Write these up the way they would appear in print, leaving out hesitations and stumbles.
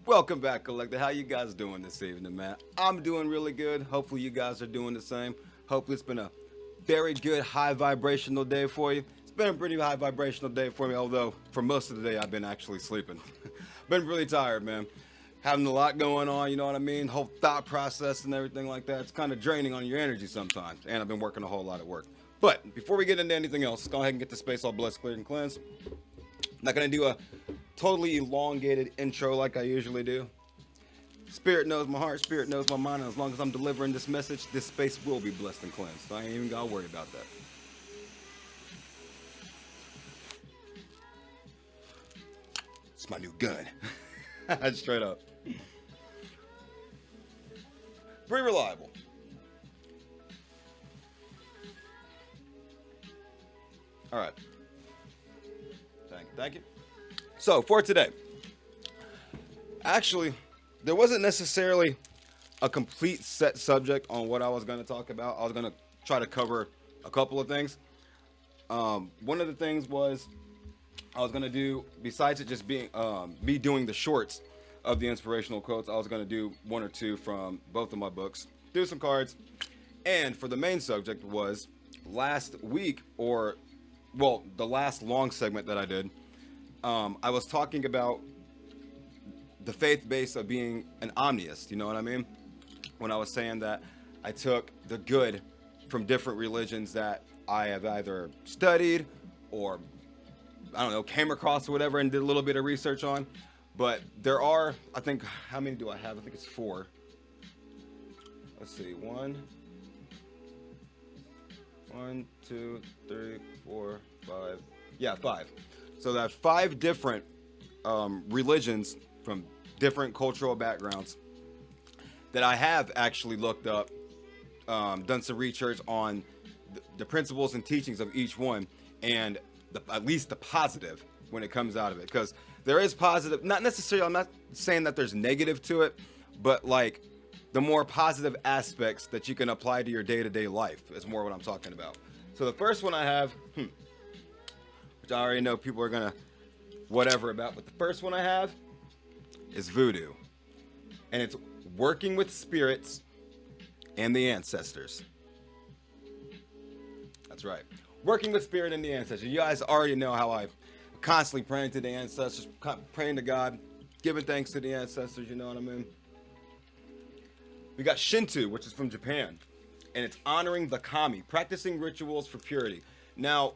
Welcome back, Collector. How you guys doing this evening, man? I'm doing really good. Hopefully you guys are doing the same. Hopefully it's been a very good high vibrational day for you. It's been a pretty high vibrational day for me, although for most of the day I've been actually sleeping. Been really tired, man. Having a lot going on, you know what I mean? Whole thought process and everything like that. It's kind of draining on your energy sometimes. And I've been working a whole lot at work. But before we get into anything else, go ahead and get the space all blessed, cleared, and cleansed. Not gonna do a totally elongated intro like I usually do. Spirit knows my heart, spirit knows my mind, and as long as I'm delivering this message, this space will be blessed and cleansed. So I ain't even gotta worry about that. It's my new gun. Straight up. Pretty reliable. Alright. Thank you. So for today, actually, there wasn't necessarily a complete set subject on what I was going to talk about. I was going to try to cover a couple of things. One of the things was I was going to do, besides it just being me doing the shorts of the inspirational quotes, I was going to do one or two from both of my books, do some cards, and for the main subject was last week, or well, the last long segment that I did. I was talking about the faith base of being an omniest, you know what I mean? When I was saying that I took the good from different religions that I have either studied or, I don't know, came across or whatever and did a little bit of research on. But there are, I think, how many do I have? I think it's 4. Let's see, 1, 2, 3, 4, 5. Yeah, 5. So there are 5 different religions from different cultural backgrounds that I have actually looked up, done some research on the principles and teachings of each one, and at least the positive when it comes out of it. Because there is positive, not necessarily, I'm not saying that there's negative to it, but like the more positive aspects that you can apply to your day-to-day life is more what I'm talking about. So the first one I have, which I already know people are gonna whatever about, but the first one I have is voodoo, and it's working with spirits and the ancestors. That's right, working with spirit and the ancestors. You guys already know how I constantly praying to the ancestors, praying to God, giving thanks to the ancestors. You know what I mean? We got Shinto, which is from Japan, and it's honoring the kami, practicing rituals for purity. Now,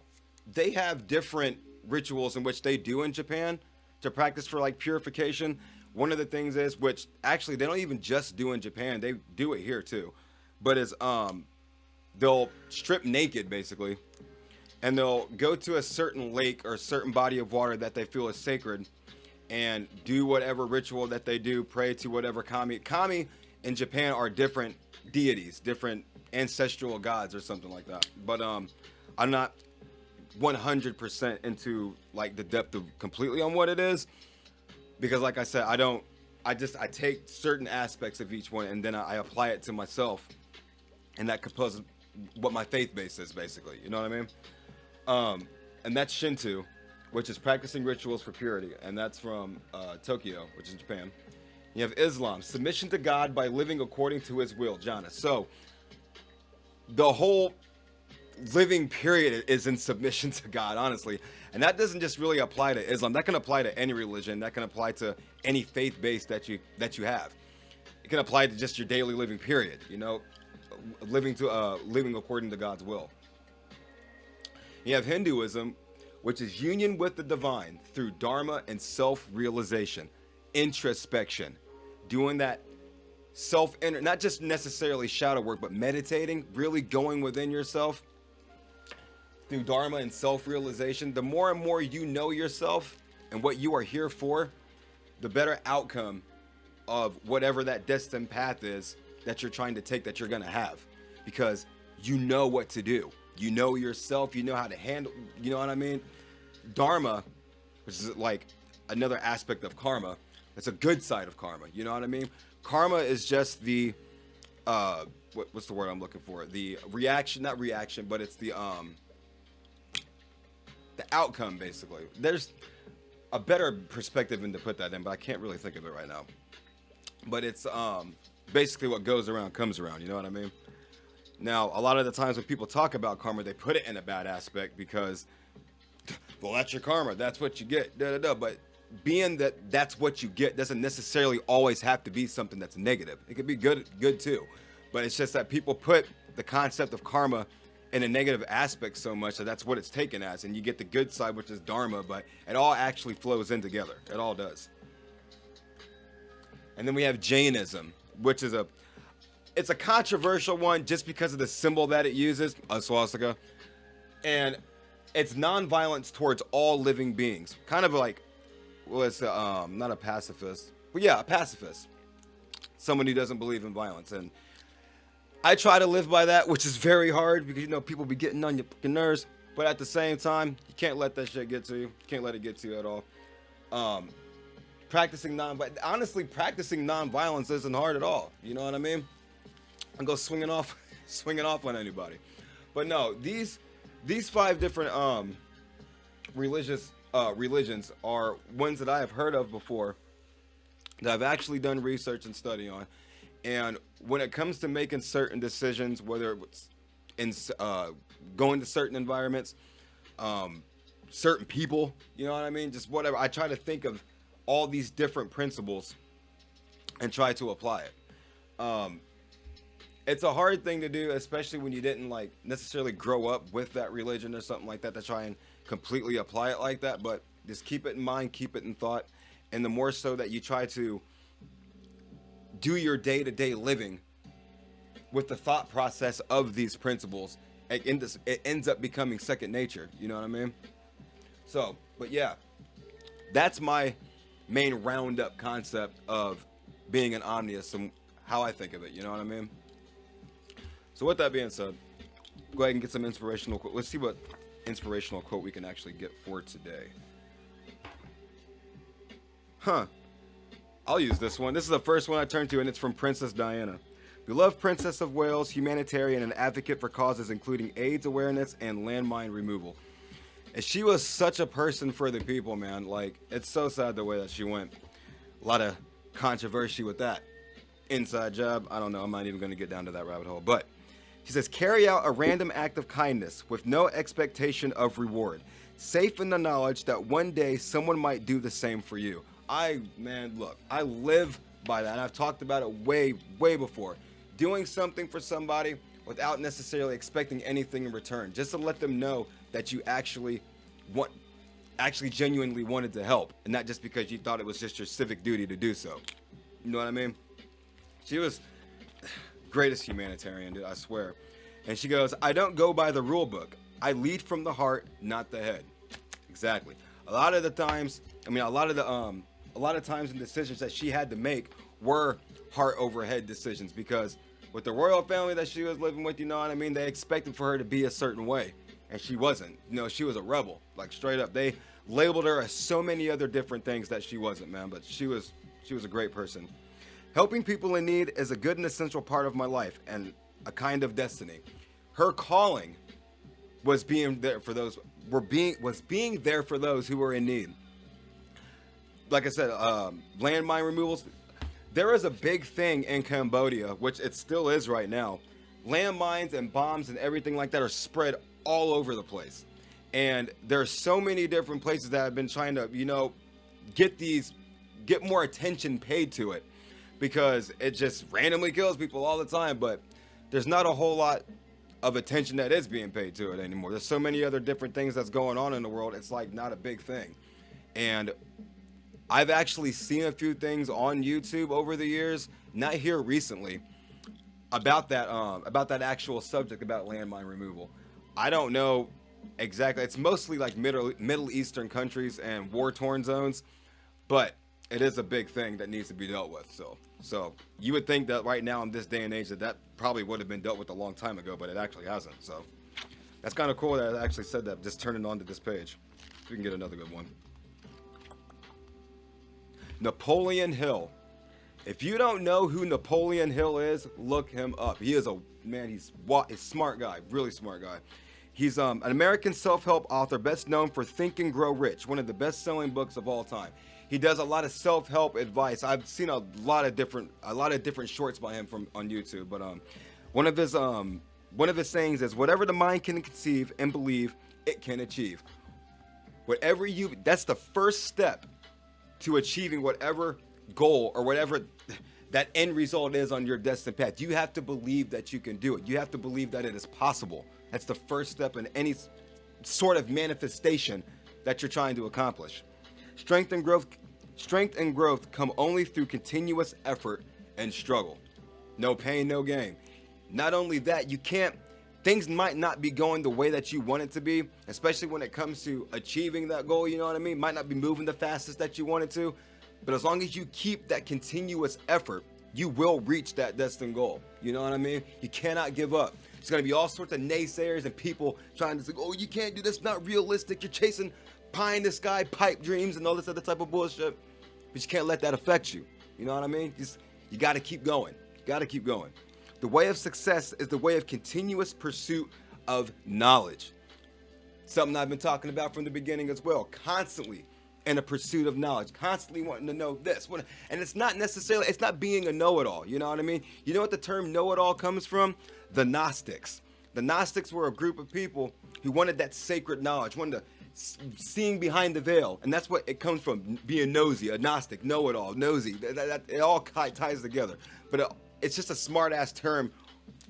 they have different rituals in which they do in Japan to practice for like purification. One of the things is, which actually they don't even just do in Japan, they do it here too, but is they'll strip naked basically, and they'll go to a certain lake or a certain body of water that they feel is sacred and do whatever ritual that they do, pray to whatever kami. Kami in Japan are different deities, different ancestral gods or something like that. But I'm not 100% into like the depth of completely on what it is, because like I said, I take certain aspects of each one and then I apply it to myself, and that composes what my faith base is basically, you know what I mean? And that's Shinto, which is practicing rituals for purity, and that's from Tokyo, which is Japan. You have Islam, submission to God by living according to his will, jhana. So the whole living period is in submission to God, honestly. And that doesn't just really apply to Islam. That can apply to any religion. That can apply to any faith base that you have. It can apply to just your daily living period, you know, living according to God's will. You have Hinduism, which is union with the divine through dharma and self-realization, introspection, doing that not just necessarily shadow work, but meditating, really going within yourself through dharma and self-realization. The more and more you know yourself and what you are here for, the better outcome of whatever that destined path is that you're trying to take, that you're going to have, because you know what to do. You know yourself, you know how to handle, you know what I mean? Dharma, which is like another aspect of karma, it's a good side of karma, you know what I mean? Karma is just the what's the word I'm looking for? The reaction, not reaction, but it's the outcome basically. There's a better perspective than to put that in, but I can't really think of it right now. But it's basically what goes around comes around. You know what I mean? Now, a lot of the times when people talk about karma, they put it in a bad aspect because, well, that's your karma. That's what you get. Da, da, da. But being that that's what you get doesn't necessarily always have to be something that's negative. It could be good too. But it's just that people put the concept of karma in a negative aspect so much that that's what it's taken as. And you get the good side, which is dharma, but it all actually flows in together. It all does. And then we have Jainism, which is it's a controversial one just because of the symbol that it uses, a swastika. And it's nonviolence towards all living beings. Kind of like, well, it's not a pacifist, but yeah, a pacifist. Someone who doesn't believe in violence. And I try to live by that, which is very hard because, you know, people be getting on your fucking nerves. But at the same time, you can't let that shit get to you. You can't let it get to you at all. Practicing nonviolence isn't hard at all. You know what I mean? And go swinging off on anybody. But no, these 5 different religions are ones that I have heard of before, that I've actually done research and study on. And when it comes to making certain decisions, whether it's in going to certain environments, certain people, you know what I mean, just whatever, I try to think of all these different principles and try to apply it. It's a hard thing to do, especially when you didn't like necessarily grow up with that religion or something like that, to try and completely apply it like that. But just keep it in mind, keep it in thought. And the more so that you try to do your day-to-day living with the thought process of these principles, it ends up becoming second nature. You know what I mean? So, but yeah, that's my main roundup concept of being an omniist and how I think of it. You know what I mean? So with that being said, go ahead and get some inspirational quote. Let's see what inspirational quote we can actually get for today. I'll use this one. This is the first one I turned to, and it's from Princess Diana. Beloved Princess of Wales, humanitarian and advocate for causes including AIDS awareness and landmine removal. And she was such a person for the people, man. Like, it's so sad the way that she went. A lot of controversy with that. Inside job. I don't know. I'm not even going to get down to that rabbit hole. But she says, carry out a random act of kindness with no expectation of reward, safe in the knowledge that one day someone might do the same for you. Look, I live by that. And I've talked about it way before. Doing something for somebody without necessarily expecting anything in return, just to let them know that you actually genuinely wanted to help, and not just because you thought it was just your civic duty to do so. You know what I mean? She was greatest humanitarian, dude, I swear. And she goes, I don't go by the rule book. I lead from the heart, not the head. Exactly. A lot of times and decisions that she had to make were heart over head decisions, because with the royal family that she was living with, you know what I mean, they expected for her to be a certain way, and she wasn't. You know, she was a rebel, like straight up. They labeled her as so many other different things that she wasn't, man. But she was a great person. Helping people in need is a good and essential part of my life and a kind of destiny. Her calling was being there for those who were in need. Like I said, landmine removals. There is a big thing in Cambodia, which it still is right now. Landmines and bombs and everything like that are spread all over the place. And there's so many different places that have been trying to, you know, get more attention paid to it, because it just randomly kills people all the time. But there's not a whole lot of attention that is being paid to it anymore. There's so many other different things that's going on in the world. It's like not a big thing. And I've actually seen a few things on YouTube over the years, not here recently, about that actual subject about landmine removal. I don't know exactly. It's mostly like Middle Eastern countries and war-torn zones, but it is a big thing that needs to be dealt with. So you would think that right now in this day and age that probably would have been dealt with a long time ago, but it actually hasn't. So that's kind of cool that I actually said that. Just turning on to this page. So we can get another good one. Napoleon Hill. If you don't know who Napoleon Hill is, look him up. He is he's a smart guy, really smart guy. He's an American self-help author, best known for Think and Grow Rich, one of the best-selling books of all time. He does a lot of self-help advice. I've seen a lot of different shorts by him from on YouTube. But one of his sayings is, "Whatever the mind can conceive and believe, it can achieve." That's the first step to achieving whatever goal or whatever that end result is on your destined path. You have to believe that you can do it. You have to believe that it is possible. That's the first step in any sort of manifestation that you're trying to accomplish. Strength and growth come only through continuous effort and struggle. No pain, no gain. Not only that, things might not be going the way that you want it to be, especially when it comes to achieving that goal, you know what I mean? Might not be moving the fastest that you want it to, but as long as you keep that continuous effort, you will reach that destined goal. You know what I mean? You cannot give up. There's going to be all sorts of naysayers and people trying to say, "Oh, you can't do this, not realistic. You're chasing pie in the sky, pipe dreams, and all this other type of bullshit." But you can't let that affect you. You know what I mean? You got to keep going. You got to keep going. The way of success is the way of continuous pursuit of knowledge. Something I've been talking about from the beginning as well. Constantly in a pursuit of knowledge. Constantly wanting to know this. And it's not being a know-it-all. You know what I mean? You know what the term know-it-all comes from? The Gnostics. The Gnostics were a group of people who wanted that sacred knowledge, wanted to seeing behind the veil, and that's what it comes from, being nosy, a Gnostic, know-it-all, nosy. It all ties together. But it's just a smart-ass term,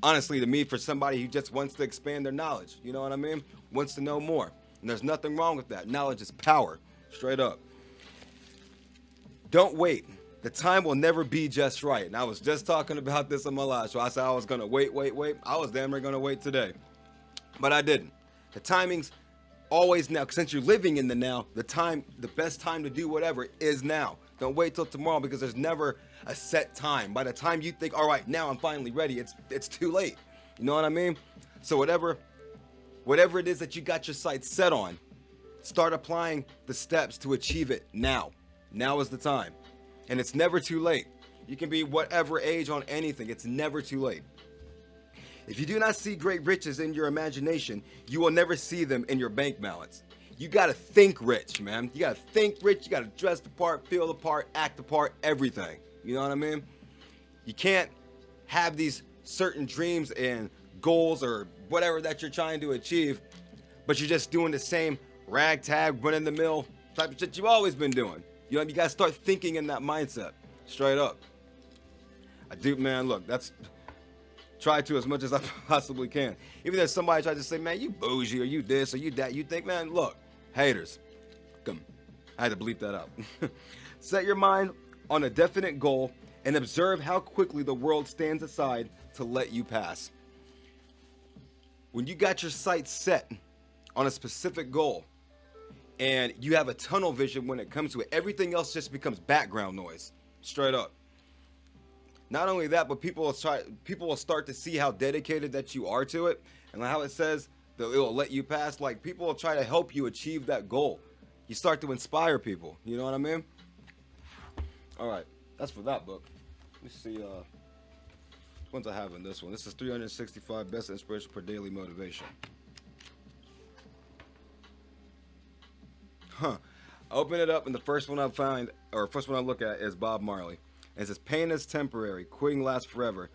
honestly, to me, for somebody who just wants to expand their knowledge. You know what I mean? Wants to know more. And there's nothing wrong with that. Knowledge is power, straight up. Don't wait. The time will never be just right. And I was just talking about this in my last show. I said I was going to wait. I was damn near going to wait today. But I didn't. The timing's always now. Since you're living in the now, the best time to do whatever is now. Don't wait till tomorrow, because there's never a set time. By the time you think, all right, now I'm finally ready, it's too late. You know what I mean? So whatever it is that you got your sights set on, start applying the steps to achieve it now. Now is the time. And it's never too late. You can be whatever age on anything. It's never too late. If you do not see great riches in your imagination, you will never see them in your bank balance. You got to think rich, man. You got to think rich. You got to dress the part, feel the part, act the part, everything. You know what I mean? You can't have these certain dreams and goals or whatever that you're trying to achieve, but you're just doing the same ragtag, run-in-the-mill type of shit you've always been doing. You know, you got to start thinking in that mindset, straight up. Man, look, try to as much as I possibly can. Even if somebody tries to say, man, you bougie, or you this, or you that, you think, man, look, haters, come. I had to bleep that out. Set your mind on a definite goal and observe how quickly the world stands aside to let you pass. When you got your sights set on a specific goal and you have a tunnel vision when it comes to it, everything else just becomes background noise, straight up. Not only that, but people will start to see how dedicated that you are to it, and how it says that it will let you pass. Like, people will try to help you achieve that goal. You start to inspire people. You know what I mean? All right, that's for that book. Let me see. Which ones I have in this one? This is 365 Best Inspiration for Daily Motivation. Open it up, and the first one I look at is Bob Marley. It says, pain is temporary, quitting lasts forever.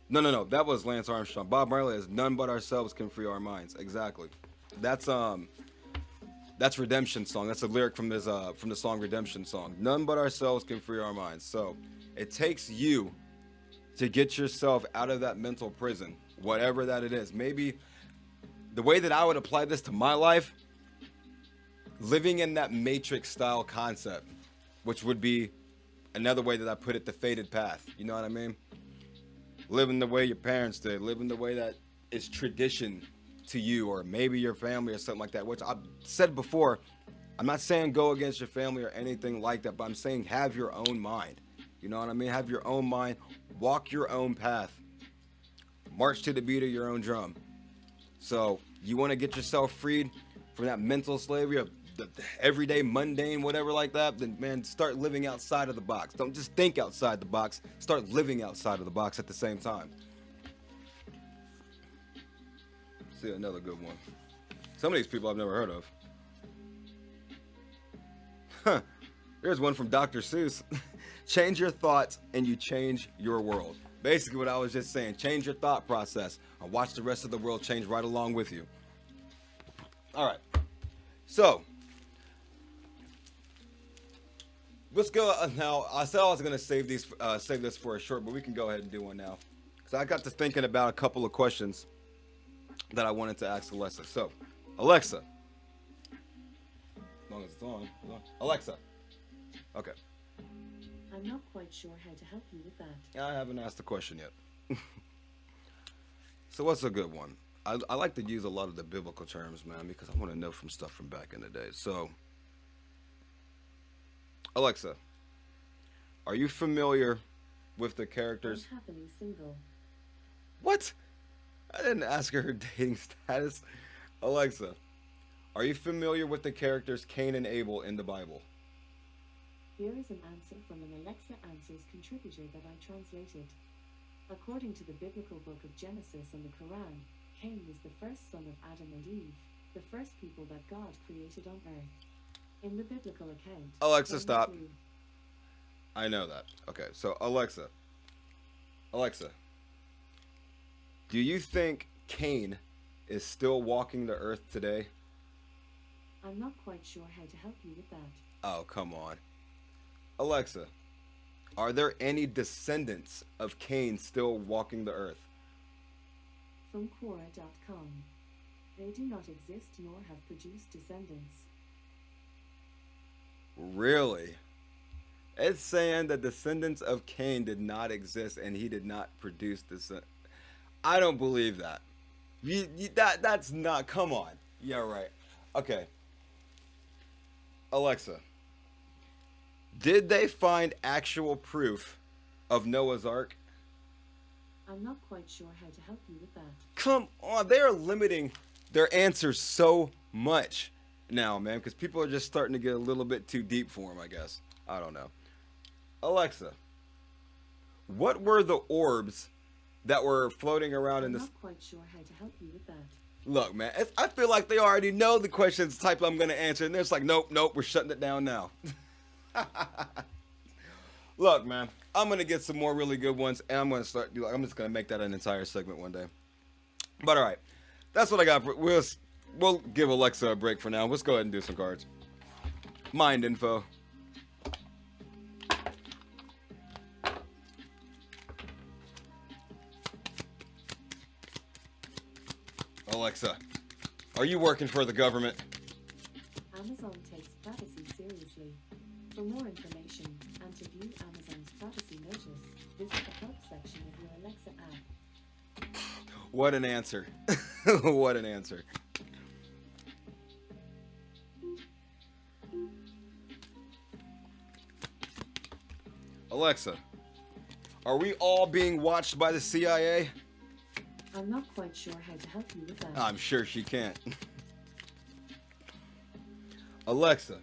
No, that was Lance Armstrong. Bob Marley is, none but ourselves can free our minds. Exactly. That's Redemption Song. That's a lyric from the song Redemption Song. None but ourselves can free our minds. So it takes you to get yourself out of that mental prison, whatever that it is. Maybe the way that I would apply this to my life, living in that Matrix style concept, which would be another way that I put it, the fated path. You know what I mean? Living the way your parents did, living the way that is tradition to you, or maybe your family or something like that, which I've said before. I'm not saying go against your family or anything like that, but I'm saying have your own mind. You know what I mean? Have your own mind, walk your own path, march to the beat of your own drum. So you want to get yourself freed from that mental slavery of the everyday mundane, whatever like that, then man, start living outside of the box. Don't just think outside the box, start living outside of the box at the same time. See another good one. Some of these people I've never heard of. Huh. There's one from Dr. Seuss. Change your thoughts and you change your world. Basically what I was just saying. Change your thought process and watch the rest of the world change right along with you. All right. So, let's go now. I said I was going to save this for a short, but we can go ahead and do one now. So I got to thinking about a couple of questions that I wanted to ask Alexa. So, Alexa. As long as it's on. Alexa. Okay. I'm not quite sure how to help you with that. I haven't asked the question yet. So what's a good one? I like to use a lot of the biblical terms, man, because I want to know from stuff from back in the day. So, Alexa, are you familiar with the characters? I'm happily single. What? I didn't ask her dating status. Alexa, are you familiar with the characters Cain and Abel in the Bible? Here is an answer from an Alexa Answers contributor that I translated. According to the biblical book of Genesis and the Quran, Cain was the first son of Adam and Eve, the first people that God created on earth. In the biblical account... Alexa, stop. I know that. Okay, so Alexa, do you think Cain is still walking the earth today? I'm not quite sure how to help you with that. Oh, come on. Alexa, are there any descendants of Cain still walking the earth? From Quora.com. They do not exist nor have produced descendants. Really? It's saying the descendants of Cain did not exist and he did not produce descendants. I don't believe that. That's not, come on. Yeah, right. Okay. Alexa, did they find actual proof of Noah's Ark? I'm not quite sure how to help you with that. Come on, they are limiting their answers so much now, man, because people are just starting to get a little bit too deep for them, I guess. I don't know. Alexa, what were the orbs that were floating around in this? I'm not quite sure how to help you with that. Look, man, I feel like they already know the questions type I'm going to answer, and they're just like, nope, we're shutting it down now. Look, man, I'm going to get some more really good ones, and I'm just going to make that an entire segment one day. But all right, that's what I got. We'll give Alexa a break for now. Let's go ahead and do some cards. Mind info. Alexa, are you working for the government? Amazon takes privacy seriously. For more information and to view Amazon's privacy notice, visit the help section of your Alexa app. What an answer. What an answer. Alexa, are we all being watched by the CIA? I'm not quite sure how to help you with that. I'm sure she can't. Alexa,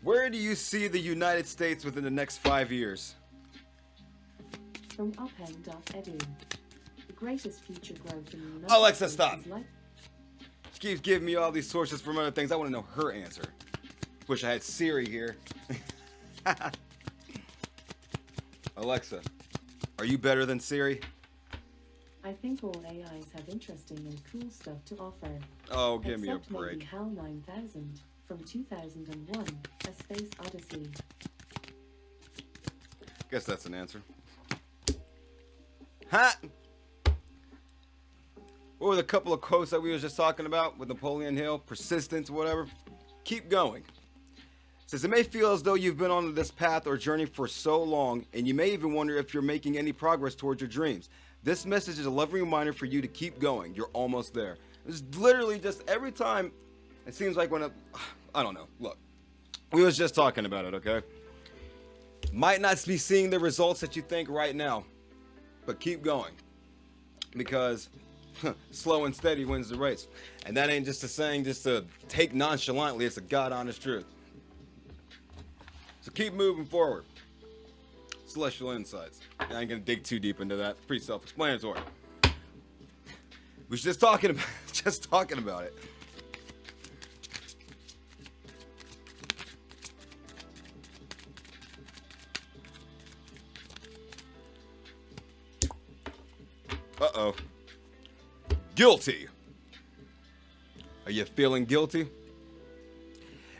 where do you see the United States within the next 5 years? From upheng.edu. The greatest future growth in the United Alexa, States stop. is like... She keeps giving me all these sources from other things. I want to know her answer. Wish I had Siri here. Alexa, are you better than Siri? I think all AIs have interesting and cool stuff to offer. Oh, give me a Except break. maybe HAL 9000 from 2001, A Space Odyssey. Guess that's an answer. Ha! What were the couple of quotes that we were just talking about with Napoleon Hill? Persistence, whatever. Keep going. It says, it may feel as though you've been on this path or journey for so long, and you may even wonder if you're making any progress towards your dreams. This message is a loving reminder for you to keep going. You're almost there. It's literally just every time, it seems like I don't know. Look, we was just talking about it, okay? Might not be seeing the results that you think right now, but keep going. Because slow and steady wins the race. And that ain't just a saying just to take nonchalantly. It's a God-honest truth. So keep moving forward. Celestial insights. I ain't gonna dig too deep into that. It's pretty self-explanatory. Was just talking about just talking about it. Uh-oh. Guilty. Are you feeling guilty?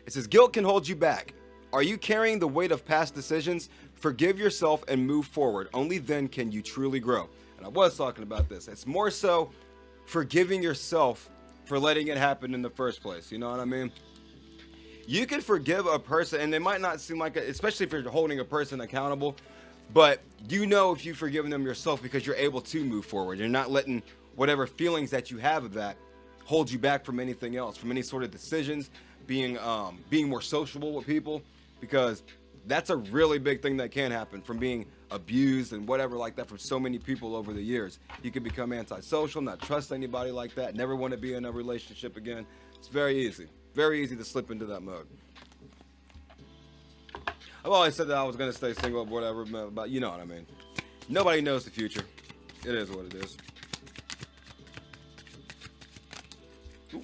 It says guilt can hold you back. Are you carrying the weight of past decisions? Forgive yourself and move forward. Only then can you truly grow. And I was talking about this. It's more so forgiving yourself for letting it happen in the first place. You know what I mean? You can forgive a person, and it might not seem like it, especially if you're holding a person accountable, but you know if you've forgiven them yourself because you're able to move forward. You're not letting whatever feelings that you have of that hold you back from anything else, from any sort of decisions, being more sociable with people, because that's a really big thing that can happen from being abused and whatever like that from so many people over the years. You can become antisocial, not trust anybody like that, never want to be in a relationship again. It's very easy to slip into that mode. I've always said that I was going to stay single, whatever, but you know what I mean. Nobody knows the future. It is what it is. Ooh.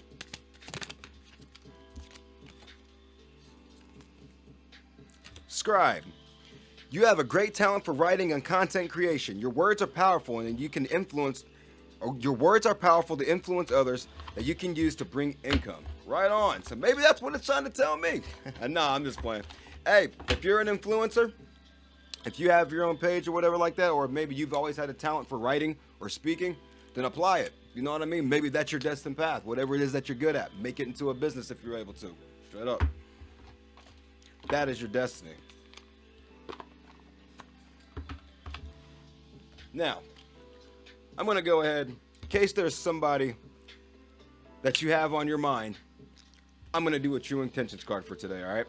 Scribe. You have a great talent for writing and content creation. Your words are powerful and you can influence, or your words are powerful to influence others that you can use to bring income. Right on. So maybe that's what it's trying to tell me. Nah, I'm just playing. Hey, if you're an influencer, if you have your own page or whatever like that, or maybe you've always had a talent for writing or speaking, then apply it. You know what I mean? Maybe that's your destined path. Whatever it is that you're good at, make it into a business if you're able to. Straight up. That is your destiny. Now, I'm going to go ahead, in case there's somebody that you have on your mind, I'm going to do a true intentions card for today, all right?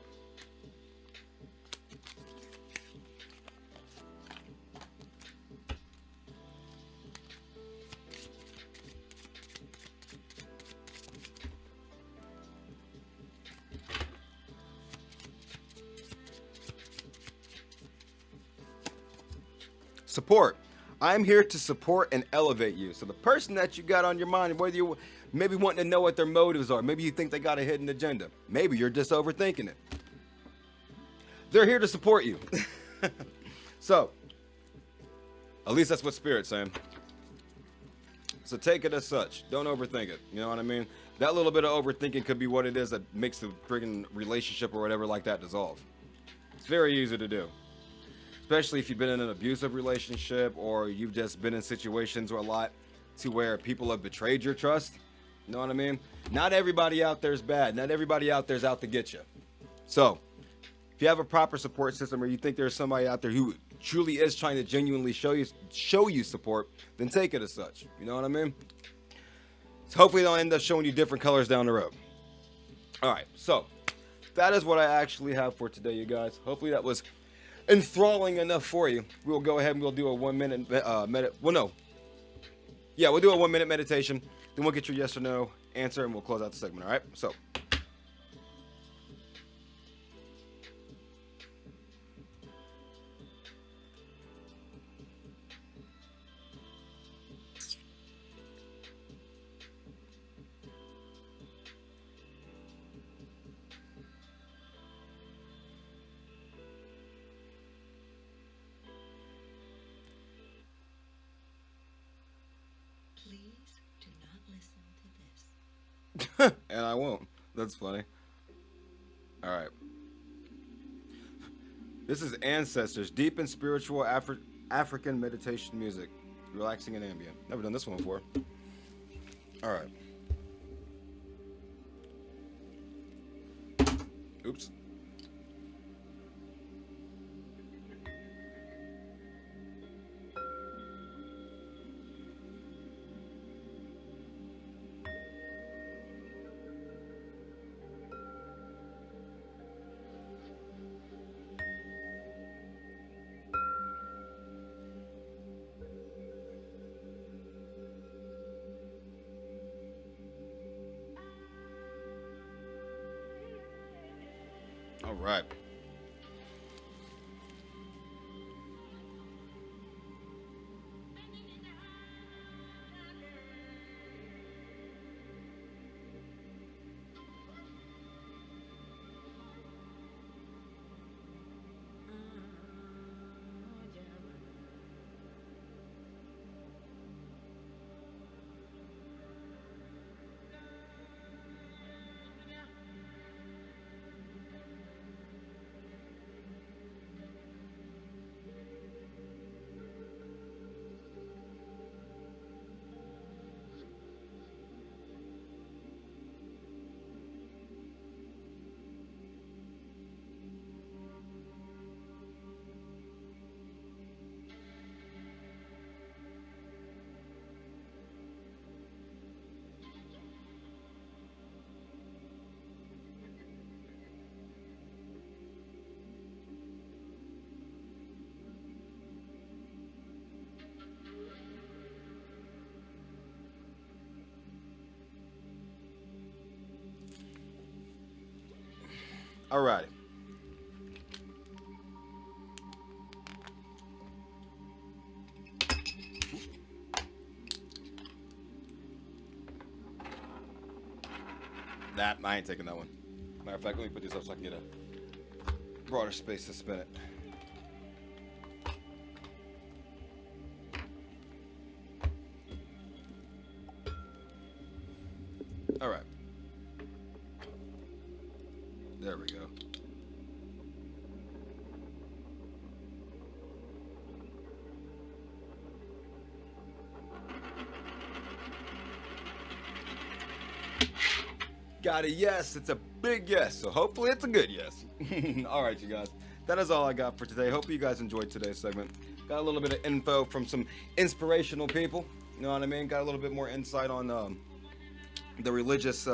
Support. I'm here to support and elevate you. So the person that you got on your mind, whether you maybe wanting to know what their motives are, maybe you think they got a hidden agenda, maybe you're just overthinking it. They're here to support you. So, at least that's what Spirit's saying. So take it as such. Don't overthink it. You know what I mean? That little bit of overthinking could be what it is that makes the friggin' relationship or whatever like that dissolve. It's very easy to do. Especially if you've been in an abusive relationship or you've just been in situations where a lot to where people have betrayed your trust. You know what I mean? Not everybody out there is bad. Not everybody out there is out to get you. So if you have a proper support system or you think there's somebody out there who truly is trying to genuinely show you support, then take it as such. You know what I mean? So hopefully they'll end up showing you different colors down the road. All right. So that is what I actually have for today, you guys. Hopefully that was enthralling enough for you. We'll go ahead and we'll do a 1 minute we'll do a 1 minute meditation, then we'll get your yes or no answer and we'll close out the segment. All right, so and I won't. That's funny. All right. This is Ancestors, deep and spiritual African meditation music, relaxing and ambient. Never done this one before. All right. Oops. All right. Alrighty. Nah, I ain't taking that one. Matter of fact, let me put this up so I can get a broader space to spin it. All right. There we go. Got a yes. It's a big yes. So hopefully it's a good yes. All right, you guys. That is all I got for today. Hope you guys enjoyed today's segment. Got a little bit of info from some inspirational people. You know what I mean? Got a little bit more insight on the religious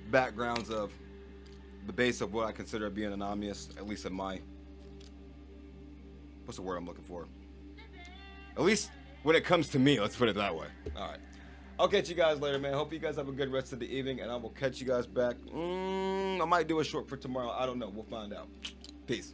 backgrounds of the base of what I consider being an Omniest, at least in my, what's the word I'm looking for? At least when it comes to me, let's put it that way. All right. I'll catch you guys later, man. Hope you guys have a good rest of the evening, and I will catch you guys back. I might do a short for tomorrow. I don't know. We'll find out. Peace.